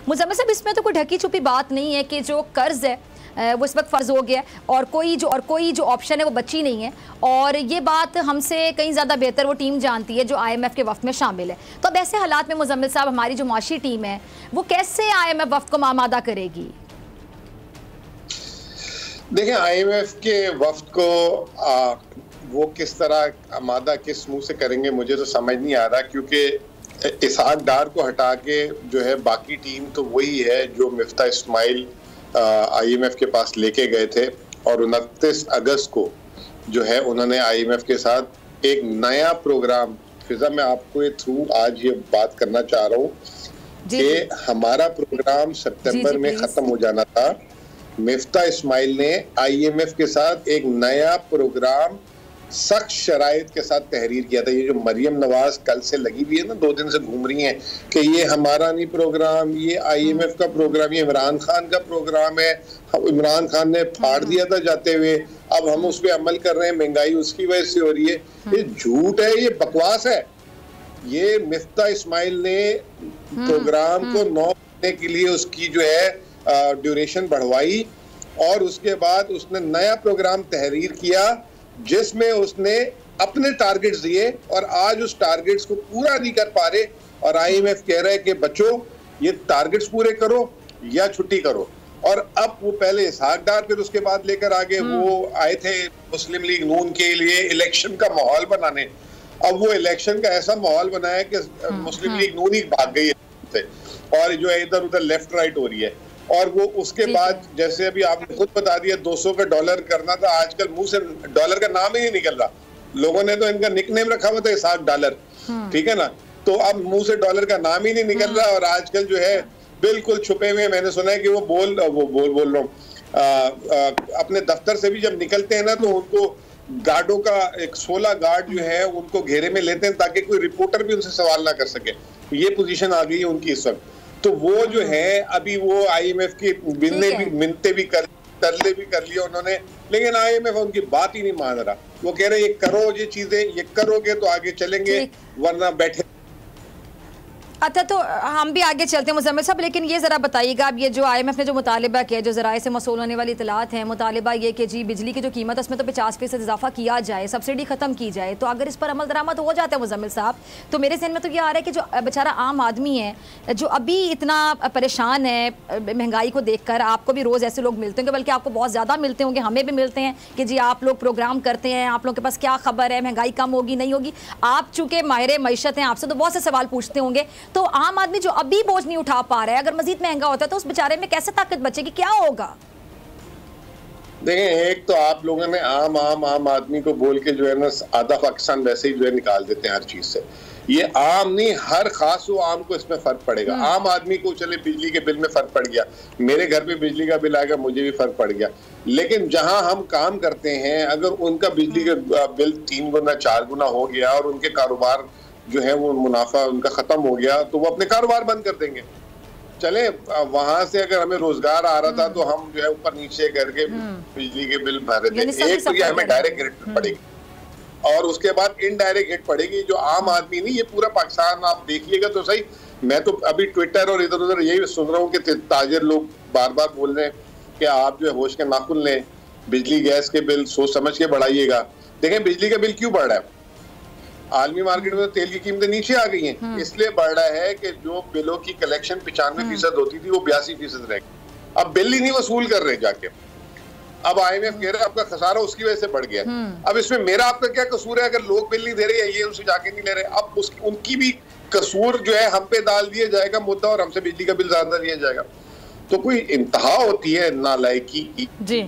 मुज़म्मिल साहब, इसमें तो कोई ढकी छुपी बात नहीं है कि जो कर्ज है वो इस वक्त फ़र्ज हो गया और कोई जो ऑप्शन है वो बची नहीं है। और ये बात हमसे कहीं ज़्यादा बेहतर वो टीम जानती है जो IMF के वफ़द में शामिल है। तो अब ऐसे हालात में मुज़म्मिल साहब, हमारी जो माशी टीम है वो कैसे IMF वफ़द को आमादा करेगी? देखिए, IMF के वफ़द को वो किस तरह आमादा किस मुंह से करेंगे मुझे तो समझ नहीं आ रहा, क्योंकि इसहाक डार को हटा के जो है बाकी टीम तो वही है जो मिफ्ता इस्माइल IMF के पास लेके गए थे। और 29 अगस्त को जो है उन्होंने IMF के साथ एक नया प्रोग्राम, फिजा मैं आपको ये थ्रू आज ये बात करना चाह रहा हूँ कि हमारा प्रोग्राम सितंबर में खत्म हो जाना था। मिफ्ता इस्माइल ने IMF के साथ एक नया प्रोग्राम सख्त शराइत के साथ तहरीर किया था। ये जो मरियम नवाज कल से लगी हुई है ना, 2 दिन से घूम रही हैं कि ये हमारा नहीं प्रोग्राम, ये IMF का प्रोग्राम, ये इमरान खान का प्रोग्राम है, इमरान खान ने फाड़ दिया था जाते हुए, अब हम उस पर अमल कर रहे हैं, महंगाई उसकी वजह से हो रही है। ये झूठ है, ये बकवास है। ये मिफ्ता इस्माइल ने प्रोग्राम को 9 महीने के लिए उसकी जो है ड्यूरेशन बढ़वाई और उसके बाद उसने नया प्रोग्राम तहरीर किया जिसमें उसने अपने टारगेट्स दिए और आज उस टारगेट्स को पूरा नहीं कर पा रहे और IMF कह रहा है कि बच्चों ये टारगेट्स पूरे करो या छुट्टी करो। और अब वो पहले इसहाक डार, फिर उसके बाद लेकर आगे वो आए थे मुस्लिम लीग नून के लिए इलेक्शन का माहौल बनाने। अब वो इलेक्शन का ऐसा माहौल बनाया कि मुस्लिम लीग नून ही भाग गई है और जो है इधर उधर लेफ्ट राइट हो रही है। और वो उसके बाद जैसे अभी आपने खुद बता दिया 200 का डॉलर करना था, आजकल मुंह से डॉलर का नाम ही नहीं निकल रहा। लोगों ने तो इनका निकनेम रखा हुआ था इसहाक डॉलर, ठीक है ना। तो अब मुंह से डॉलर का नाम ही नहीं निकल रहा और आजकल जो है बिल्कुल छुपे हुए, मैंने सुना है कि वो बोल रहा हूँ अपने दफ्तर से भी जब निकलते हैं ना तो उनको गार्डों का एक 16 गार्ड जो है उनको घेरे में लेते हैं ताकि कोई रिपोर्टर भी उनसे सवाल ना कर सके। ये पोजीशन आ गई है उनकी इस वक्त। तो वो जो है अभी वो IMF की मिन्नतें भी तरले भी कर लिया उन्होंने, लेकिन IMF उनकी बात ही नहीं मान रहा। वो कह रहे ये करो, ये चीजें ये करोगे तो आगे चलेंगे, वरना बैठे। अच्छा, तो हम भी आगे चलते हैं मुज़म्मिल साहब, लेकिन ये ज़रा बताइएगा, अब ये जो IMF ने जो मुतालिबा किया, जो ज़राए से मसूल होने वाली इतलात हैं, मुतालिबा ये कि जी बिजली की जो कीमत है उसमें तो 50% इजाफा किया जाए, सब्सिडी ख़त्म की जाए। तो अगर इस पर अमल दरामद हो जाता है मुज़म्मिल साहब, तो मेरे जहन में तो ये आ रहा है कि जो बेचारा आम आदमी है जो अभी इतना परेशान है महंगाई को देख कर, आपको भी रोज़ ऐसे लोग मिलते होंगे, बल्कि आपको बहुत ज़्यादा मिलते होंगे, हमें भी मिलते हैं कि जी आप लोग प्रोग्राम करते हैं, आप लोगों के पास क्या खबर है, महंगाई कम होगी नहीं होगी। आप चूँकि माहिर मईशत हैं, आपसे तो बहुत से सवाल पूछते होंगे। तो आम आदमी जो अभी बोझ नहीं उठा पा रहा है, अगर मजीद महंगा होता है तो उस बेचारे में कैसे ताकत बचेगी, क्या होगा? देखें, एक तो आप लोगों ने आम आदमी को बोल के जो है ना आधा पाकिस्तान वैसे ही जो है निकाल देते हैं हर चीज से। ये आम नहीं, हर खास वो आम को इसमें फर्क पड़ेगा। आम आदमी को चले बिजली के बिल में फर्क पड़ गया, मेरे घर पे बिजली का बिल आएगा, मुझे भी फर्क पड़ गया। लेकिन जहां हम काम करते हैं अगर उनका बिजली का बिल 3 गुना 4 गुना हो गया और उनके कारोबार जो है वो मुनाफा उनका खत्म हो गया तो वो अपने कारोबार बंद कर देंगे। चले वहां से अगर हमें रोजगार आ रहा था तो हम जो है ऊपर नीचे करके बिजली के बिल भर रहे थे। एक तो ये हमें डायरेक्ट हिट पड़ेगी और उसके बाद इनडायरेक्ट हिट पड़ेगी जो आम आदमी नहीं, ये पूरा पाकिस्तान आप देखिएगा तो सही। मैं तो अभी ट्विटर और इधर उधर यही सुन रहा हूँ कि ताजिर लोग बार बार बोल रहे हैं कि आप जो है होश के नाखून लें, बिजली गैस के बिल सोच समझ के बढ़ाइएगा। देखें बिजली का बिल क्यों बढ़ रहा है, आलमी मार्केट में तो तेल की कीमतें नीचे आ गई हैं, इसलिए बढ़ रहा है कि जो बिलों की कलेक्शन 95% होती थी वो 82% रह गई। अब बिल ही नहीं वसूल कर रहे जाके। अब IMF कह रहे हैं आपका खसारा उसकी वजह से बढ़ गया। अब इसमें मेरा आपका क्या कसूर है अगर लोग बिल नहीं दे रहे, ये उनसे जाके नहीं ले रहे। अब उनकी भी कसूर जो है हम पे डाल दिया जाएगा मुद्दा और हमसे बिजली का बिल ज्यादा दिया जाएगा। तो कोई इंतहा होती है नालायकी की जी।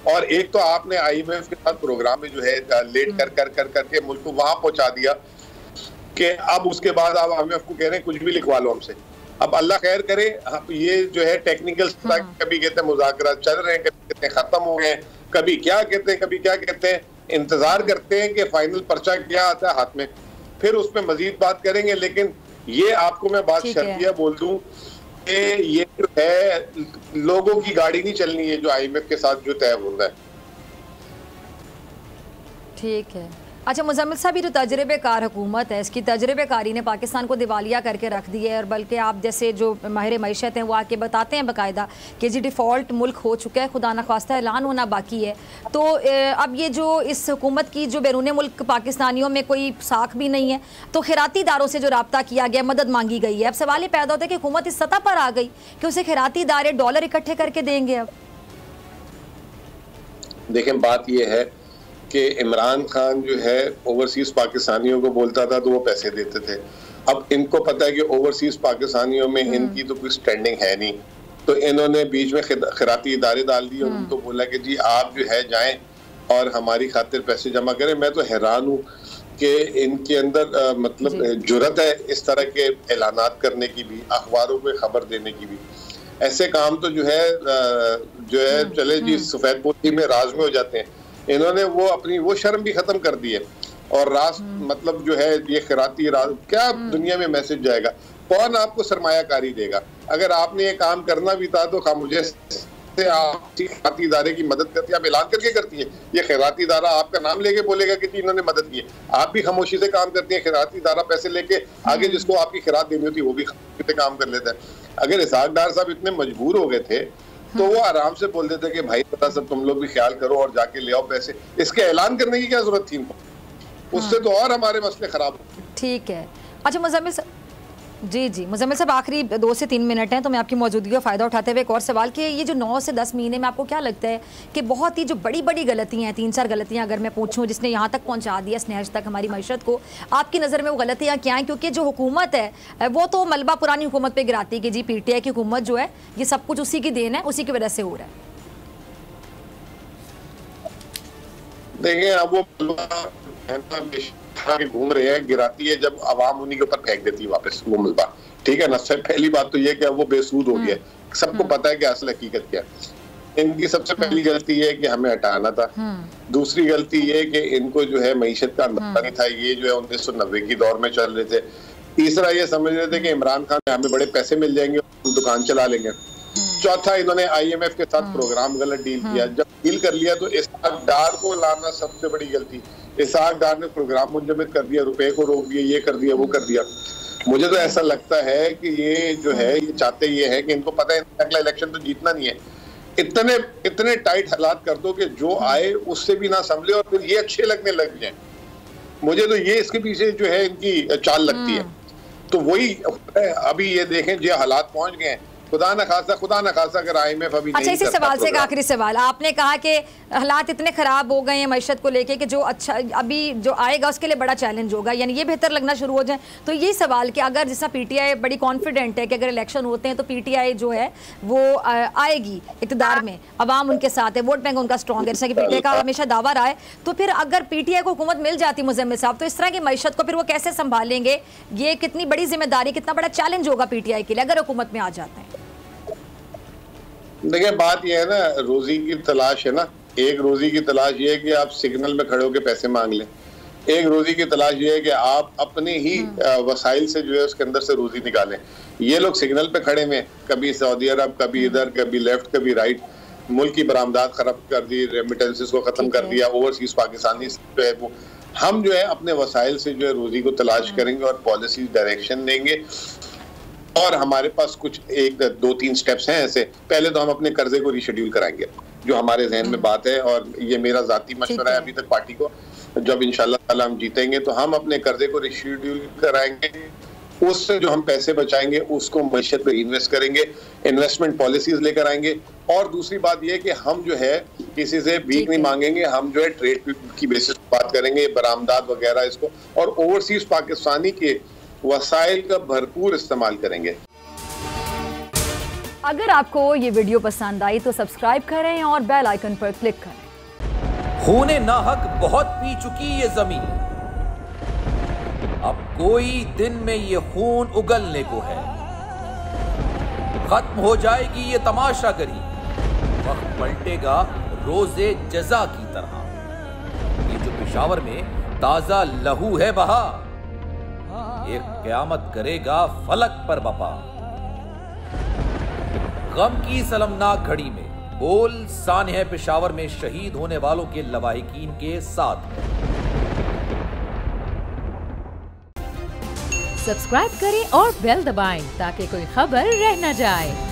और एक तो आपने IMF के साथ प्रोग्राम में जो है लेट करके मुल्क को वहां पहुंचा दिया कि अब उसके बाद आप IMF को कह रहे हैं कुछ भी लिखवा लो हमसे। अब अल्लाह खैर करे, ये जो है टेक्निकल कभी कहते हैं मुज़ाकरा चल रहे हैं, कभी कहते हैं खत्म हो गए, कभी क्या कहते हैं कभी क्या कहते हैं। इंतजार करते हैं कि फाइनल पर्चा क्या आता है हाथ में, फिर उस पर मजीद बात करेंगे। लेकिन ये आपको मैं बात शर्तिया बोल दूं कि ये जो है लोगों की गाड़ी नहीं चलनी है जो IMF के साथ जो तय होना है। ठीक है, अच्छा मुजम्मिल साहब, ये जो तजर्बेकार हुकूमत है, इसकी तजर्बेकारी ने पाकिस्तान को दिवालिया करके रख दिया है, और बल्कि आप जैसे जो माहिर मईशत हैं वो आके बताते हैं बाकायदा कि जी डिफ़ॉल्ट मुल्क हो चुका है, खुदा न खास्ता ऐलान होना बाकी है। तो अब ये जो इस हुकूमत की जो बैरून मुल्क पाकिस्तानियों में कोई साख भी नहीं है, तो खैराती इदारों से जो रब्ता किया गया, मदद मांगी गई है, अब सवाल ये पैदा होता है कि हुकूमत इस सतह पर आ गई कि उसे खैराती इदारे डॉलर इकट्ठे करके देंगे। अब देखें, बात यह है कि इमरान खान जो है ओवरसीज पाकिस्तानियों को बोलता था तो वो पैसे देते थे। अब इनको पता है कि ओवरसीज पाकिस्तानियों में इनकी तो कोई स्टैंडिंग है नहीं, तो इन्होंने बीच में खैराती इदारे डाल दिए और उनको बोला कि जी आप जो है जाएं और हमारी खातिर पैसे जमा करें। मैं तो हैरान हूँ कि इनके अंदर मतलब जुर्रत है इस तरह के ऐलानात करने की भी, अखबारों में खबर देने की भी। ऐसे काम तो जो है चले जी सफेद पोशी में राज में हो जाते हैं। इन्होंने वो अपनी वो शर्म भी खत्म कर दी है, और राज मतलब जो है ये खैराती राज क्या दुनिया में मैसेज जाएगा? कौन आपको सरमायाकारी देगा? अगर आपने ये काम करना भी था तो खामोशी से आप खैराती इदारे की मदद करती है, आप ऐलान करके करती है। ये खैराती इदारा आपका नाम लेके बोलेगा कि जी इन्होंने मदद की है, आप भी खामोशी से काम करती है। खैराती इदारा पैसे लेके आगे जिसको आपकी खैरात देनी होती है वो भी खामोशी से काम कर लेता है। अगर इसहाक डार साहब इतने मजबूर हो गए थे तो वो आराम से बोल देते कि भाई पता सब तुम लोग भी ख्याल करो और जाके ले आओ पैसे। इसके ऐलान करने की क्या जरूरत थी इनको? उससे तो और हमारे मसले खराब हो। ठीक है। अच्छा मुजम्मिल साहब, जी मुजम्मिल साहब, आखिरी 2 से 3 मिनट हैं, तो मैं आपकी मौजूदगी का फ़ायदा उठाते हुए एक और सवाल कि ये जो 9 से 10 महीने में आपको क्या लगता है कि बहुत ही जो बड़ी बड़ी गलतियाँ हैं, 3-4 गलतियाँ अगर मैं पूछूं जिसने यहाँ तक पहुँचा दिया स्नहज तक हमारी मईशत को, आपकी नज़र में वो गलतियाँ क्या हैं? क्योंकि जो हुकूमत है वो तो मलबा पुरानी हुकूमत पर गिराती कि जी PTI की हुकूमत जो है ये सब कुछ उसी की देन है, उसी की वजह से हो रहा है। देखिए, अब वो घूम रहे हैं, गिराती है जब आवाम उन्हीं के ऊपर फेंक देती है वापस वो मलबा। ठीक है ना? सब पहली बात तो ये कि अब वो बेसूद हो गया, सबको पता है कि असल हकीकत क्या है। इनकी सबसे पहली गलती है कि हमें हटाना था। दूसरी गलती ये कि इनको जो है मईशत का अंदाजा नहीं था, ये जो है 1990 की दौर में चल रहे थे। तीसरा ये समझ रहे थे कि इमरान खान हमें बड़े पैसे मिल जाएंगे, हम दुकान चला लेंगे। चौथा, इन्होंने IMF के साथ प्रोग्राम गलत डील किया। जब डील कर लिया तो इसहाक डार को लाना सबसे बड़ी गलती। इसहाक डार ने प्रोग्राम मुंजमद कर दिया, रुपए को रोक दिया, ये कर दिया, वो कर दिया। मुझे तो ऐसा लगता है कि ये जो है ये चाहते ये है कि इनको पता है अगला इलेक्शन तो जीतना नहीं है, इतने टाइट हालात कर दो कि जो आए उससे भी ना संभले और फिर ये अच्छे लगने लग जाए। मुझे तो ये इसके पीछे जो है इनकी चाल लगती है। तो वही अभी ये देखें जो हालात पहुंच गए हैं, खुदा न खासा अगर IMF अभी अच्छा, इसी सवाल से एक आखिरी सवाल, आपने कहा कि हालात इतने ख़राब हो गए हैं मईशत को लेके कि जो अच्छा अभी जो आएगा उसके लिए बड़ा चैलेंज होगा, यानी ये बेहतर लगना शुरू हो जाए। तो ये सवाल कि अगर जैसा PTI बड़ी कॉन्फिडेंट है कि अगर इलेक्शन होते हैं तो PTI जो है वो आएगी इक़्तिदार में, अवाम उनके साथ है, वोट बैंक उनका स्ट्रॉन्ग है, जैसा कि PTI का हमेशा दावा रहा है, तो फिर अगर PTI को हुकूमत मिल जाती मुजम्मिल साहब, तो इस तरह की मईशत को फिर वो कैसे संभालेंगे? ये कितनी बड़ी जिम्मेदारी, कितना बड़ा चैलेंज होगा PTI के लिए अगर हुकूमत में आ जाते हैं? देखिए, बात यह है ना, रोजी की तलाश है ना। एक रोजी की तलाश ये है कि आप सिग्नल में खड़े होकर पैसे मांग लें। एक रोजी की तलाश ये है कि आप अपने ही वसाइल से जो है उसके अंदर से रोजी निकालें। ये लोग सिग्नल पे खड़े में, कभी सऊदी अरब, कभी इधर, कभी लेफ्ट, कभी राइट, मुल्क की बरामदात खराब कर दी, रेमिटेंसेस को खत्म कर दिया, ओवरसीज पाकिस्तानी जो है वो। हम जो है अपने वसाइल से जो है रोजी को तलाश करेंगे और पॉलिसी डायरेक्शन देंगे। और हमारे पास कुछ 1-2-3 स्टेप्स हैं ऐसे। पहले तो हम अपने कर्जे को रिशेड्यूल कराएंगे, जो हमारे जहन में बात है, और ये मेरा जाती मशवरा है अभी तक पार्टी को। जब इंशाल्लाह ताला हम जीतेंगे तो हम अपने कर्जे को रिशेड्यूल कराएंगे, उससे जो हम पैसे बचाएंगे उसको मईशत पे इन्वेस्ट करेंगे, इन्वेस्टमेंट पॉलिसीज लेकर आएंगे। और दूसरी बात यह कि हम जो है किसी से भीख नहीं मांगेंगे, हम जो है ट्रेड की बेसिस पर बात करेंगे, बरामदात वगैरह इसको, और ओवरसीज पाकिस्तानी के वसाइल का भरपूर इस्तेमाल करेंगे। अगर आपको ये वीडियो पसंद आई तो सब्सक्राइब करें और बेल आइकन पर क्लिक करें। खूने नाहक बहुत पी चुकी ये जमीन, अब कोई दिन में ये खून उगलने को है। खत्म हो जाएगी ये तमाशागरी, वक्त पलटेगा रोजे जजा की तरह। ये जो पेशावर में ताजा लहू है बहा, एक क़यामत करेगा फलक पर बपा। गम की सलमनाक घड़ी में बोल सानह पेशावर में शहीद होने वालों के लवाहिकीन के साथ। सब्सक्राइब करें और बेल दबाएं ताकि कोई खबर रह न जाए।